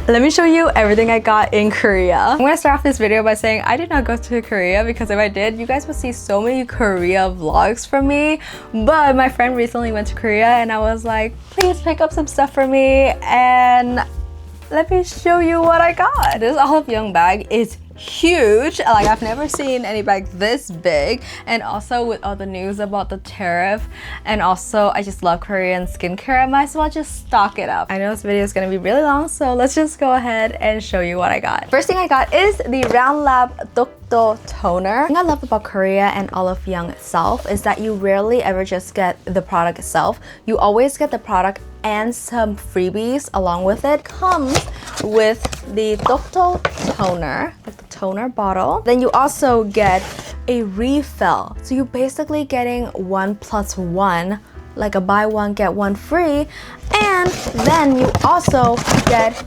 Let me show you everything I got in Korea. I'm gonna start off this video by saying I did not go to Korea, because if I did, you guys would see so many Korea vlogs from me. But my friend recently went to Korea and I was like, please pick up some stuff for me, and let me show you what I got. This Olive Young bag is huge. Like, I've never seen any bag this big, and also with all the news about the tariff, and also I just love Korean skincare, I might as well just stock it up. I know this video is gonna be really long, so let's just go ahead and show you what I got. First thing I got is the Round Lab Dokdo toner. The thing I love about Korea and Olive Young itself is that you rarely ever just get the product itself. You always get the product and some freebies along with it. Comes with the Dokdo toner, like the toner bottle. Then you also get a refill. So you're basically getting 1+1, like a buy one get one free. And then you also get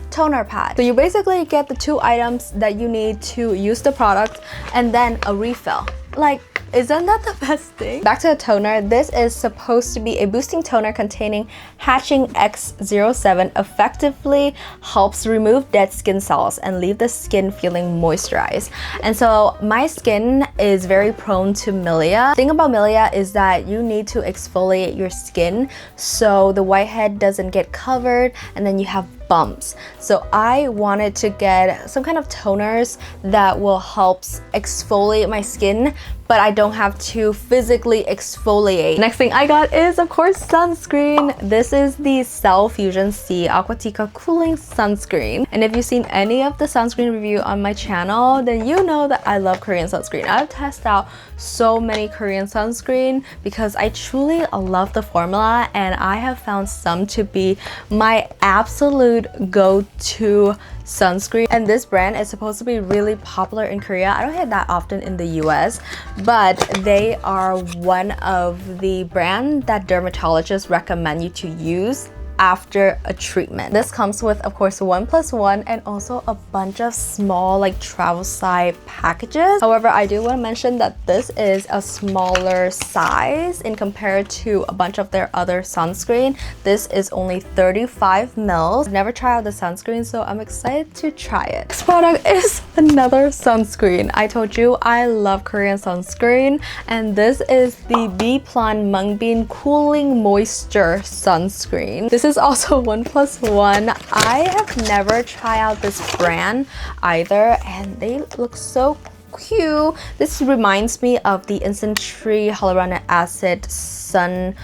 toner pad. So you basically get the 2 items that you need to use the product and then a refill. Like, isn't that the best thing? Back to the toner. This is supposed to be a boosting toner containing Hatching X07. Effectively helps remove dead skin cells and leave the skin feeling moisturized. And so my skin is very prone to milia. The thing about milia is that you need to exfoliate your skin so the whitehead doesn't get covered and then you have bumps. So I wanted to get some kind of toners that will help exfoliate my skin, but I don't have to physically exfoliate. Next thing I got is, of course, sunscreen. This is the Cell Fusion C Aquatica Cooling Sunscreen. And if you've seen any of the sunscreen review on my channel, then you know that I love Korean sunscreen. I've tested out so many Korean sunscreen because I truly love the formula, and I have found some to be my absolute go-to sunscreen. And this brand is supposed to be really popular in Korea. I don't hear that often in the US, but they are one of the brands that dermatologists recommend you to use after a treatment. This comes with, of course, 1+1 and also a bunch of small, like, travel size packages. However, I do want to mention that this is a smaller size in compared to a bunch of their other sunscreen. This is only 35 mils. I've never tried out the sunscreen, so I'm excited to try it. This product is another sunscreen. I told you I love Korean sunscreen, and this is the Bplan Mungbean Cooling Moisture Sunscreen. This is also 1+1. I have never tried out this brand either, and they look so cute. This reminds me of the Instant Tree Hyaluronic Acid Sunscreen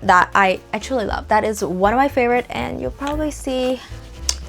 that I truly love. That is one of my favorite, and you'll probably see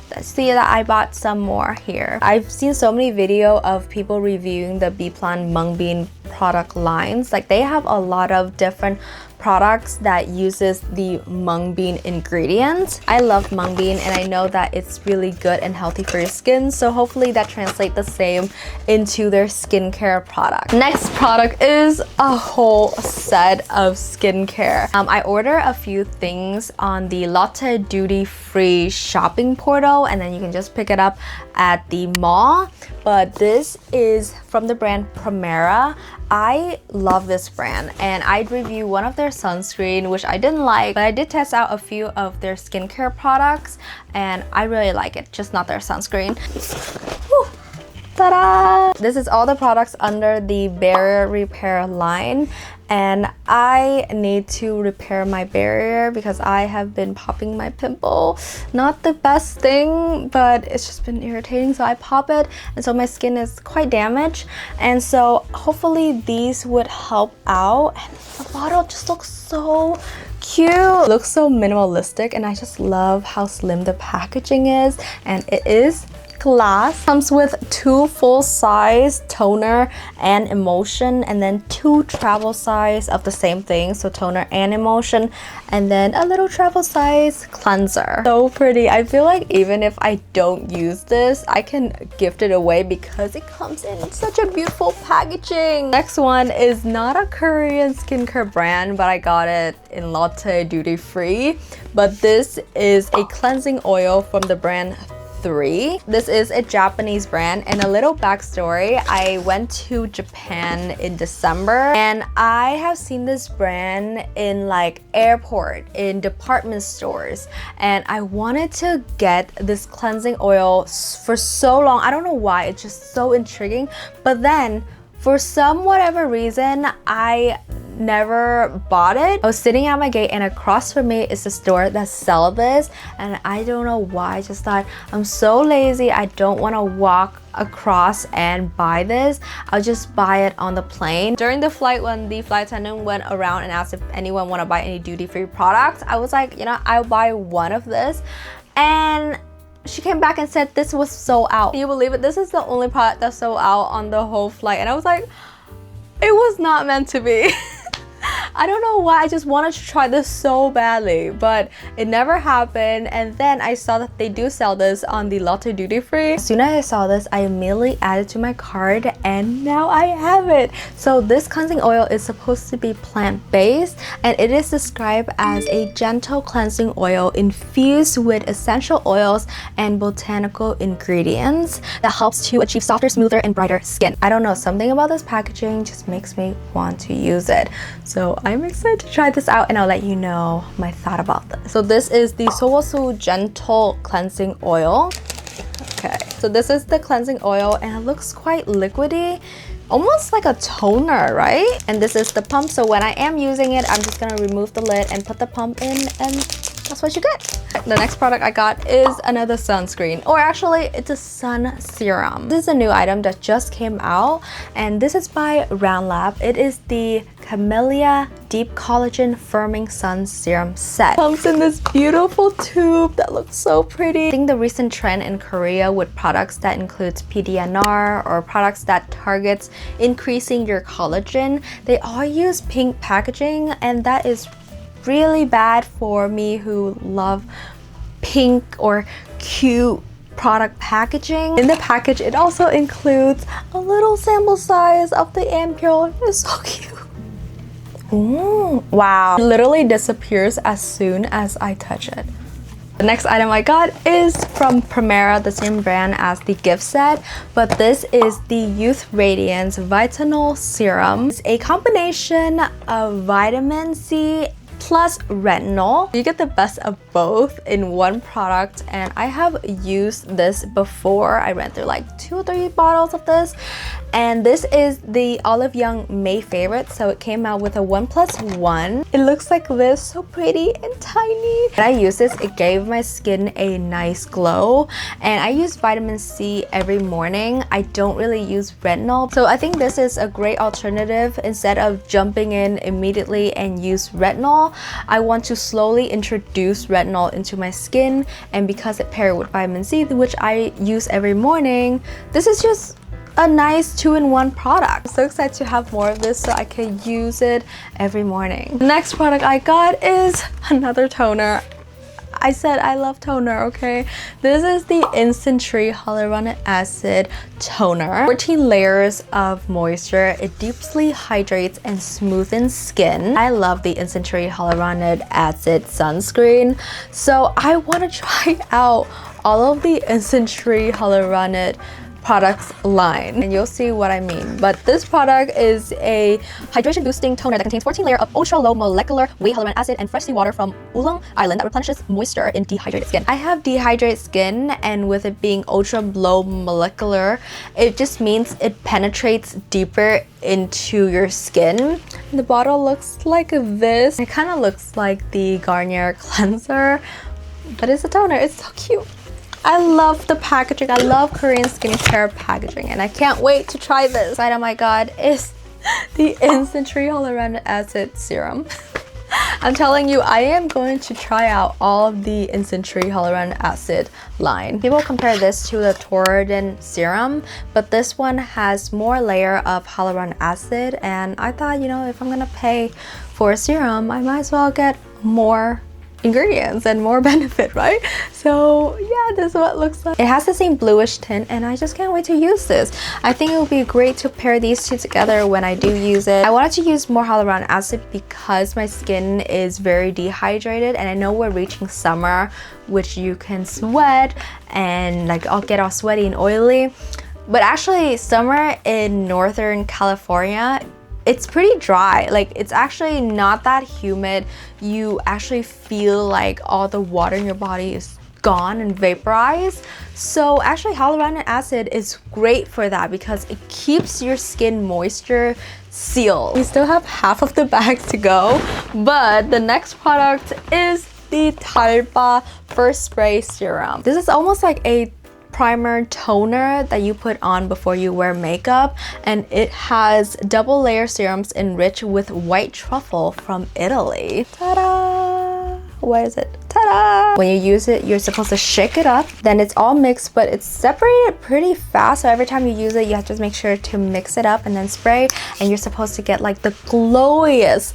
that I bought some more here. I've seen so many videos of people reviewing the Bplan Mungbean product lines. Like, they have a lot of different products that uses the mung bean ingredients. I love mung bean, and I know that it's really good and healthy for your skin, so hopefully that translates the same into their skincare product. Next product is a whole set of skincare. I ordered a few things on the Lotte duty-free shopping portal, and then you can just pick it up at the mall. But this is from the brand Primera. I love this brand, and I'd review one of their sunscreen, which I didn't like, but I did test out a few of their skincare products, and I really like it, just not their sunscreen. Woo! Ta-da! This is all the products under the barrier repair line, and I need to repair my barrier because I have been popping my pimple. Not the best thing, but it's just been irritating, so I pop it, and so my skin is quite damaged, and so hopefully these would help out. And the bottle just looks so cute. It looks so minimalistic, and I just love how slim the packaging is, and it is glass. Comes with 2 full-size toner and emulsion, and then 2 travel size of the same thing, so toner and emulsion, and then a little travel size cleanser. So pretty. I feel like even if I don't use this, I can gift it away because it comes in such a beautiful packaging. Next one is not a Korean skincare brand, but I got it in Lotte duty free. But this is a cleansing oil from the brand 3. This is a Japanese brand, and a little backstory. I went to Japan in December and I have seen this brand in like airport, in department stores, and I wanted to get this cleansing oil for so long. I don't know why, it's just so intriguing. But then for some whatever reason, I never bought it. I was sitting at my gate and across from me is the store that sells this, and I don't know why, I just thought, I'm so lazy, I don't want to walk across and buy this. I'll just buy it on the plane. During the flight, when the flight attendant went around and asked if anyone want to buy any duty-free products, I was like, you know, I'll buy one of this. And she came back and said this was sold out. Can you believe it? This is the only product that's sold out on the whole flight. And I was like, it was not meant to be. I don't know why, I just wanted to try this so badly, but it never happened. And then I saw that they do sell this on the Lotte duty free. As soon as I saw this, I immediately added to my cart, and now I have it. So this cleansing oil is supposed to be plant-based, and it is described as a gentle cleansing oil infused with essential oils and botanical ingredients that helps to achieve softer, smoother, and brighter skin. I don't know, something about this packaging just makes me want to use it. So I'm excited to try this out, and I'll let you know my thought about this. So this is the Sowasu Gentle Cleansing Oil. Okay, so this is the cleansing oil, and it looks quite liquidy, almost like a toner, right? And this is the pump, so when I am using it, I'm just gonna remove the lid and put the pump in, and that's what you get. The next product I got is another sunscreen, or actually it's a sun serum. This is a new item that just came out, and this is by Round Lab. It is the Camellia Deep Collagen Firming Sun Serum Set. Comes in this beautiful tube that looks so pretty. I think the recent trend in Korea with products that includes PDNR or products that targets increasing your collagen, they all use pink packaging, and that is really bad for me who love pink or cute product packaging. In the package, it also includes a little sample size of the ampule. It's so cute. Ooh, wow. It literally disappears as soon as I touch it. The next item I got is from Primera, the same brand as the gift set, but this is the Youth Radiance Vitanol Serum. It's a combination of vitamin C plus retinol. You get the best of both in one product, and I have used this before. I ran through like 2 or 3 bottles of this, and this is the Olive Young May favorite, so it came out with a 1+1. It looks like this, so pretty and tiny. When I use this, it gave my skin a nice glow, and I use vitamin C every morning. I don't really use retinol, so I think this is a great alternative. Instead of jumping in immediately and use retinol, I want to slowly introduce retinol into my skin, and because it paired with vitamin C, which I use every morning, this is just a nice 2-in-1 product. I'm so excited to have more of this so I can use it every morning. The next product I got is another toner. I said I love toner, okay? This is the Instant Tree Hyaluronic Acid Toner. 14 layers of moisture. It deeply hydrates and smoothens skin. I love the Instant Tree Hyaluronic Acid sunscreen, so I want to try out all of the Instant Tree Hyaluronic products line, and you'll see what I mean. But this product is a hydration boosting toner that contains 14 layers of ultra low molecular weight hyaluronic acid and fresh seawater from Oolong Island that replenishes moisture in dehydrated skin. I have dehydrated skin, and with it being ultra low molecular, it just means it penetrates deeper into your skin. The bottle looks like this. It kind of looks like the Garnier cleanser, but it's a toner. It's so cute. I love the packaging. I love Korean skincare packaging, and I can't wait to try this. The item I got is the Instant Tree Hyaluronic Acid Serum. I'm telling you, I am going to try out all of the Instant Tree Hyaluronic Acid line. People compare this to the Torridin Serum, but this one has more layer of hyaluronic acid, and I thought, you know, if I'm gonna pay for a serum, I might as well get more ingredients and more benefit, right? So yeah, this is what it looks like. It has the same bluish tint and I just can't wait to use this. I think it would be great to pair these two together when I do use it. I wanted to use more hyaluronic acid because my skin is very dehydrated and I know we're reaching summer, which you can sweat and like I'll get all sweaty and oily. But actually summer in Northern California, it's pretty dry. Like it's actually not that humid. You actually feel like all the water in your body is gone and vaporized. So actually hyaluronic acid is great for that because it keeps your skin moisture sealed. We still have half of the bag to go, but the next product is the Talpa First Spray Serum. This is almost like a primer toner that you put on before you wear makeup, and it has double layer serums enriched with white truffle from Italy. Ta-da! What is it? Ta-da! When you use it, you're supposed to shake it up, then it's all mixed, but it's separated pretty fast, so every time you use it you have to make sure to mix it up and then spray, and you're supposed to get like the glowiest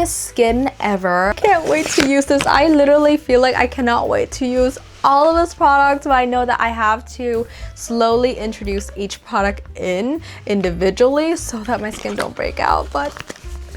skin ever. Can't wait to use this. I literally feel like I cannot wait to use all of this product, but I know that I have to slowly introduce each product individually so that my skin don't break out, but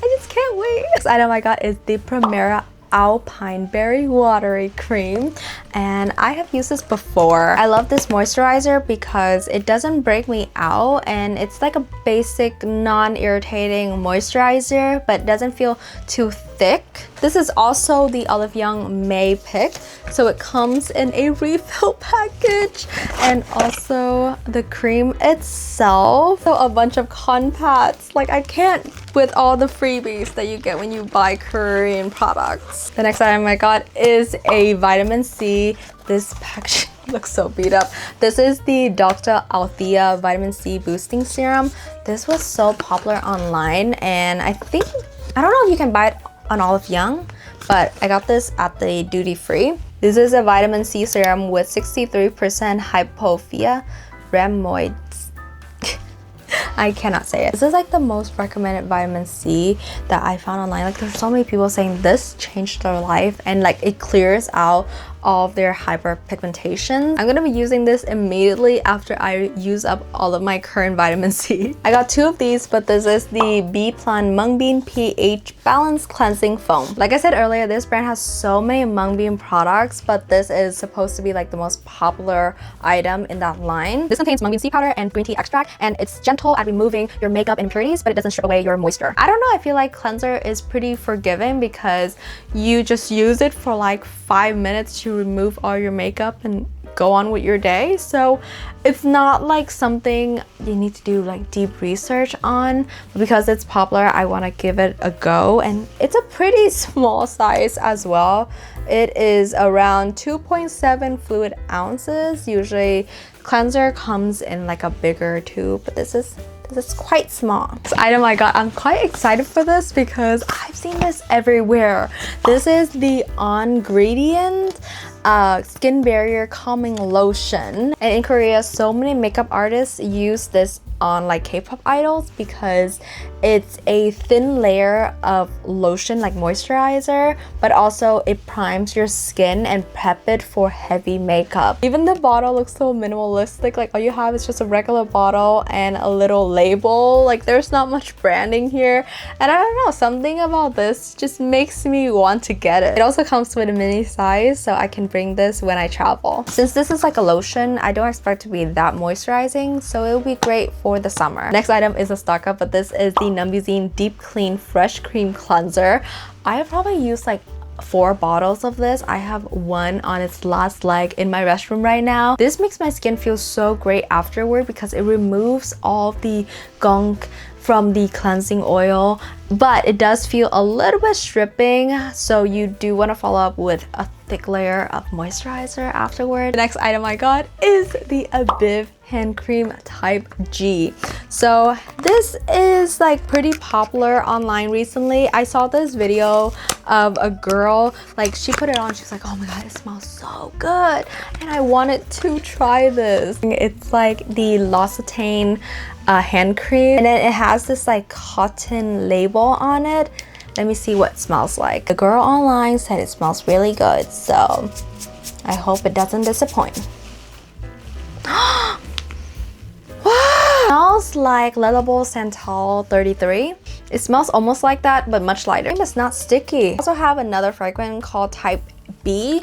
I just can't wait. This item I got is the Primera Alpine Berry Watery Cream, and I have used this before. I love this moisturizer because it doesn't break me out and it's like a basic non-irritating moisturizer, but doesn't feel too thick. This is also the Olive Young May pick, so it comes in a refill package, and also the cream itself. So a bunch of cotton pads. Like I can't with all the freebies that you get when you buy Korean products. The next item I got is a vitamin C. This package looks so beat up. This is the Dr. Althea Vitamin C Boosting Serum. This was so popular online, and I don't know if you can buy it on Olive Young, but I got this at the duty free. This is a vitamin C serum with 63% hypophia rheumatoid. I cannot say it. This is like the most recommended vitamin C that I found online. Like there's so many people saying this changed their life and like it clears out all of their hyperpigmentation. I'm gonna be using this immediately after I use up all of my current vitamin C. I got two of these, but this is the B Plan Mung Bean pH Balanced Cleansing Foam. Like I said earlier, this brand has so many Mung Bean products, but this is supposed to be like the most popular item in that line. This contains mung bean seed powder and green tea extract, and it's gentle at removing your makeup impurities, but it doesn't strip away your moisture. I don't know, I feel like cleanser is pretty forgiving because you just use it for like 5 minutes to remove all your makeup and go on with your day. So it's not like something you need to do like deep research on, but because it's popular, I want to give it a go. And it's a pretty small size as well. It is around 2.7 fluid ounces. Usually cleanser comes in like a bigger tube, but this is quite small. This item I got, I'm quite excited for this because I've seen this everywhere. This is the On Gradient Skin Barrier Calming Lotion. And in Korea, so many makeup artists use this on like K-pop idols because it's a thin layer of lotion, like moisturizer, but also it primes your skin and prep it for heavy makeup. Even the bottle looks so minimalistic. Like all you have is just a regular bottle and a little label. Like there's not much branding here, and I don't know, something about this just makes me want to get it. It also comes with a mini size, so I can bring this when I travel. Since this is like a lotion, I don't expect it to be that moisturizing, so it will be great for the summer. Next item is a stock up, but this is the Numbuzine Deep Clean Fresh Cream Cleanser. I have probably used like 4 bottles of this. I have one on its last leg in my restroom right now. This makes my skin feel so great afterward because it removes all of the gunk from the cleansing oil, but it does feel a little bit stripping, so you do want to follow up with a thick layer of moisturizer afterward. The next item I got is the Abiv hand cream type G. So this is like pretty popular online recently. I saw this video of a girl, like she put it on, she's like, oh my god, it smells so good, and I wanted to try this. It's like the L'Occitane hand cream, and then it has this like cotton label on it. Let me see what it smells like. The girl online said it smells really good, so I hope it doesn't disappoint. Wow! Smells like Lettable Santal 33. It smells almost like that, but much lighter. It's not sticky. I also have another fragrance called Type B.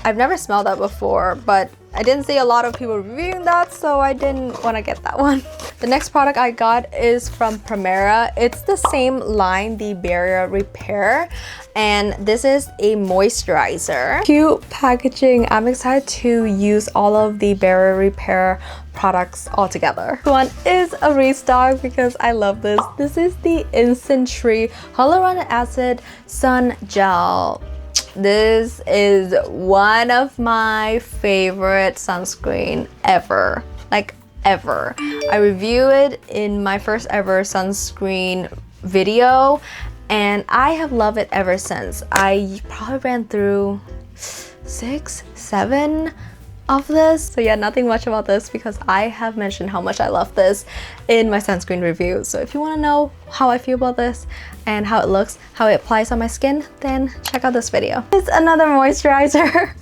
I've never smelled that before, but I didn't see a lot of people reviewing that, so I didn't want to get that one. The next product I got is from Primera. It's the same line, the Barrier Repair, and this is a moisturizer. Cute packaging. I'm excited to use all of the Barrier Repair products all together. This one is a restock because I love this. This is the Instant Tree Hyaluronic Acid Sun Gel. This is one of my favorite sunscreen ever, like ever. I reviewed it in my first ever sunscreen video and I have loved it ever since. I probably ran through 6, 7 of this. So yeah, nothing much about this because I have mentioned how much I love this in my sunscreen review. So if you want to know how I feel about this and how it looks, how it applies on my skin, then check out this video. It's another moisturizer.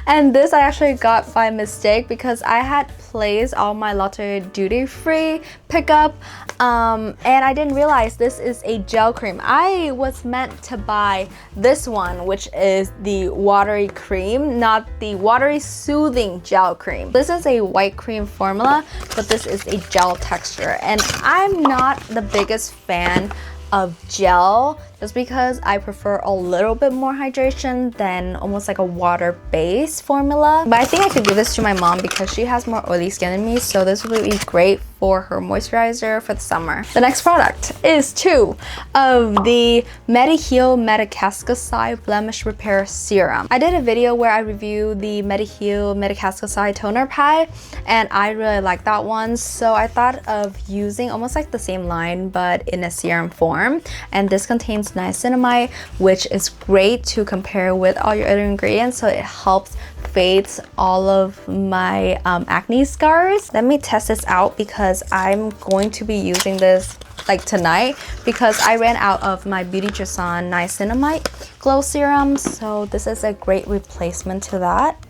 And this I actually got by mistake because I had placed all my Lotte duty-free pickup and I didn't realize this is a gel cream. I was meant to buy this one, which is the watery cream, not the watery soothing gel cream. This is a white cream formula, but this is a gel texture, and I'm not the biggest fan of gel just because I prefer a little bit more hydration than almost like a water-based formula. But I think I could give this to my mom because she has more oily skin than me, so this would be great for her moisturizer for the summer. The next product is 2 of the Mediheal Metacascicide Blemish Repair Serum. I did a video where I reviewed the Mediheal Metacascicide Toner Pad and I really like that one, so I thought of using almost like the same line but in a serum form. And this contains niacinamide, which is great to compare with all your other ingredients, so it helps fades all of my acne scars. Let me test this out because I'm going to be using this like tonight because I ran out of my Beauty Juiceon niacinamide glow serum, so this is a great replacement to that.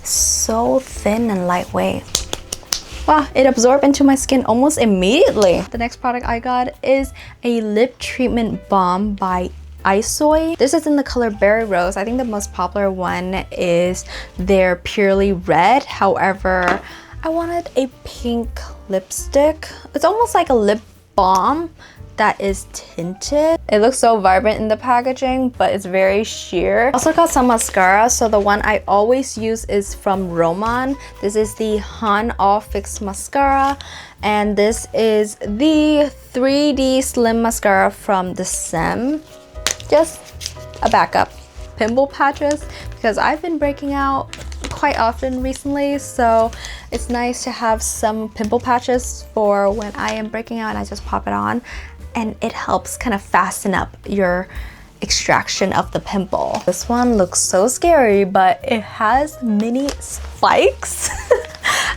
So thin and lightweight. Wow, it absorbed into my skin almost immediately. The next product I got is a lip treatment balm by Isoy. This is in the color Berry Rose. I think the most popular one is their Purely Red. However, I wanted a pink lipstick. It's almost like a lip balm that is tinted. It looks so vibrant in the packaging, but it's very sheer. Also got some mascara. So the one I always use is from Roman. This is the Han All Fix Mascara. And this is the 3D Slim Mascara from the esim. Just a backup. Pimple patches, because I've been breaking out quite often recently, so it's nice to have some pimple patches for when I am breaking out and I just pop it on, and it helps kind of fasten up your extraction of the pimple. This one looks so scary, but it has mini spikes.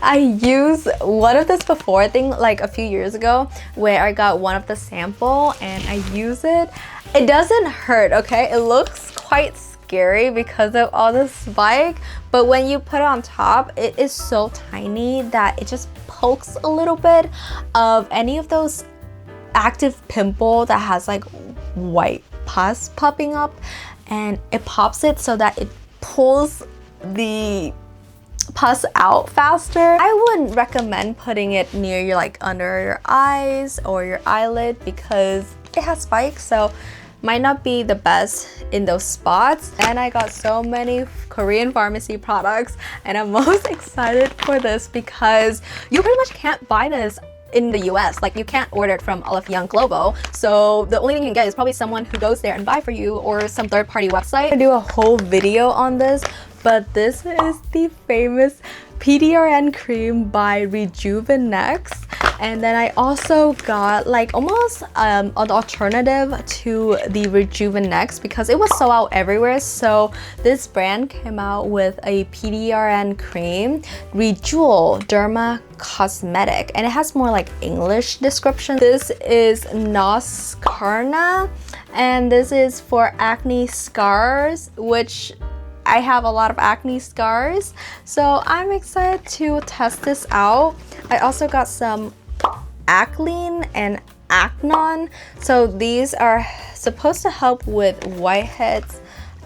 I used one of this before, I think like a few years ago, where I got one of the sample and I use it. It doesn't hurt, okay? It looks quite scary because of all the spike, but when you put it on top, it is so tiny that it just pokes a little bit of any of those active pimple that has like white pus popping up, and it pops it so that it pulls the pus out faster. I wouldn't recommend putting it near your like under your eyes or your eyelid because it has spikes, so might not be the best in those spots. And I got so many Korean pharmacy products, and I'm most excited for this because you pretty much can't buy this in the US. Like, you can't order it from Olive Young Globo, so the only thing you can get is probably someone who goes there and buy for you or some third-party website. I do a whole video on this, but this is the famous PDRN cream by Rejuvenex. And then I also got like almost an alternative to the Rejuvenex because it was sold out everywhere. So this brand came out with a PDRN cream, Rejewel Derma Cosmetic, and it has more like English description. This is Noskharna, and this is for acne scars, which I have a lot of acne scars, so I'm excited to test this out. I also got some Acline and Acnon, so these are supposed to help with whiteheads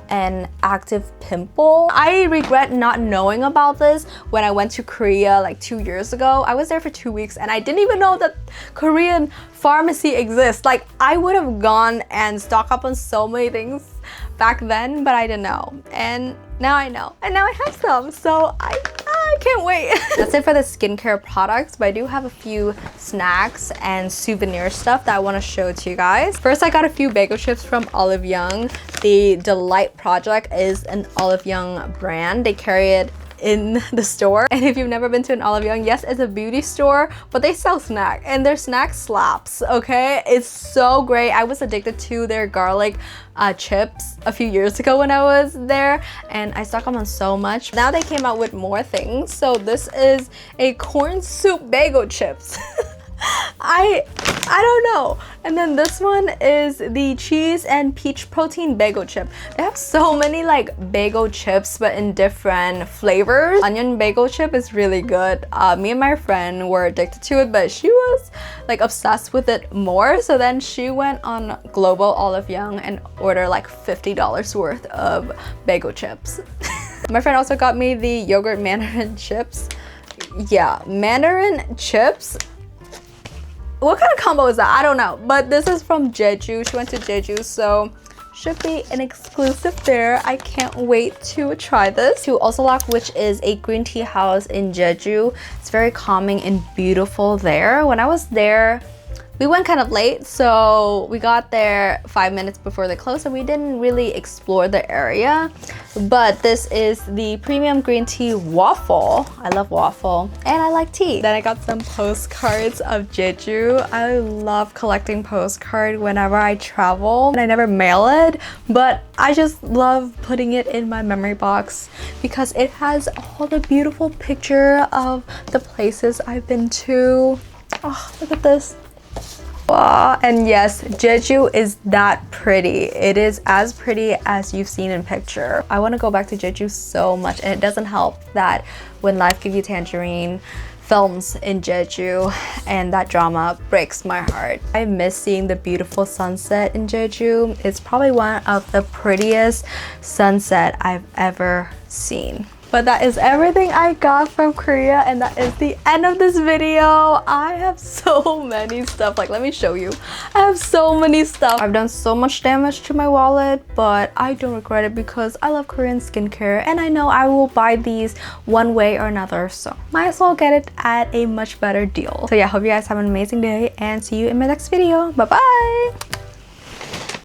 and active pimple. I regret not knowing about this when I went to Korea like 2 years ago. I was there for 2 weeks and I didn't even know that Korean pharmacy exists. Like, I would have gone and stocked up on so many things back then, but I didn't know, and now I know, and now I have some, so I can't wait. That's it for the skincare products, but I do have a few snacks and souvenir stuff that I want to show to you guys. First, I got a few bagel chips from Olive Young. The Delight Project is an Olive Young brand. They carry it in the store, and if you've never been to an Olive Young, yes, it's a beauty store, but they sell snack, and their snack slaps. Okay, it's so great. I was addicted to their garlic chips a few years ago when I was there, and I stocked them on so much. Now they came out with more things, so this is a corn soup bagel chips. I don't know. And then this one is the cheese and peach protein bagel chip. They have so many like bagel chips, but in different flavors. Onion bagel chip is really good. Me and my friend were addicted to it, but she was like obsessed with it more. So then she went on Global Olive Young and ordered like $50 worth of bagel chips. My friend also got me the yogurt mandarin chips. Yeah, mandarin chips. What kind of combo is that? I don't know, but this is from Jeju. She went to Jeju, so should be an exclusive there. I can't wait to try this. To Osolak, which is a green tea house in Jeju. It's very calming and beautiful there. When I was there, we went kind of late, so we got there 5 minutes before they closed, and we didn't really explore the area. But this is the premium green tea waffle. I love waffle, and I like tea. Then I got some postcards of Jeju. I love collecting postcards whenever I travel, and I never mail it, but I just love putting it in my memory box because it has all the beautiful picture of the places I've been to. Oh, look at this. Wow. And yes, Jeju is that pretty. It is as pretty as you've seen in picture. I want to go back to Jeju so much, and it doesn't help that When Life Gives You Tangerine films in Jeju, and that drama breaks my heart. I miss seeing the beautiful sunset in Jeju. It's probably one of the prettiest sunset I've ever seen. But that is everything I got from Korea, and that is the end of this video. I have so many stuff. Like, let me show you. I have so many stuff. I've done so much damage to my wallet, but I don't regret it because I love Korean skincare, and I know I will buy these one way or another, so might as well get it at a much better deal. So yeah, hope you guys have an amazing day, and see you in my next video. Bye bye.